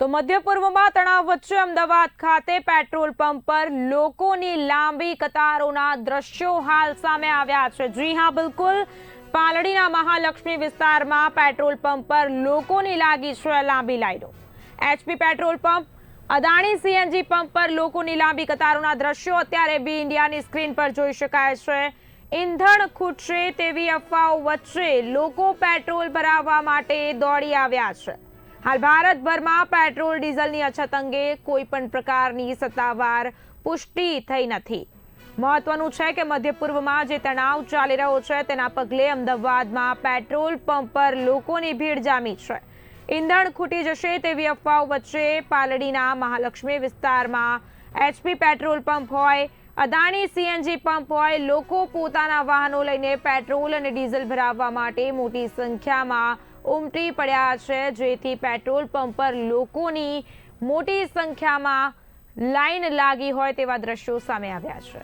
તો મધ્ય પૂર્વમાં તણાવ વચ્ચે અમદાવાદ ખાતે પેટ્રોલ પંપ પર લોકોની લાંબી કતારોના દ્રશ્યો હાલ સામે આવ્યા છે। જી હા, બિલકુલ પાલડીના મહાલક્ષ્મી વિસ્તારમાં પેટ્રોલ પંપ પર લોકોની લાગી છે લાંબી લાઈનો। HP petrol pump, Adani CNG pump પર લોકોની લાંબી કતારોના દ્રશ્યો અત્યારે બી ઇન્ડિયાની સ્ક્રીન પર જોઈ શકાય છે। ઈંધણ ખૂટશે તેવી અફવાઓ વચ્ચે લોકો પેટ્રોલ ભરાવવા માટે દોડી આવ્યા છે। હાલ ભારતભરમાં પેટ્રોલ ડીઝલની અછત અંગે કોઈ પણ પ્રકારની સત્તાવાર પુષ્ટિ થઈ નથી। મહત્વનું છે કે મધ્ય પૂર્વમાં જે તણાવ ચાલી રહ્યો છે તેના પગલે અમદાવાદમાં પેટ્રોલ પંપ પર લોકોની ભીડ જામી છે। ઈંધણ ખૂટી જશે તેવી અફવાઓ વચ્ચે પાલડીના મહાલક્ષ્મી વિસ્તારમાં એચપી પેટ્રોલ પંપ હોય, અદાણી સીએનજી પંપ હોય, લોકો પોતાના વાહનો લઈને પેટ્રોલ અને ડીઝલ ભરાવવા માટે મોટી સંખ્યામાં ઉમટી પડ્યા છે, જેથી પેટ્રોલ પંપ પર લોકોની મોટી સંખ્યામાં લાઈન લાગી હોય તેવા દ્રશ્યો સામે આવ્યા છે।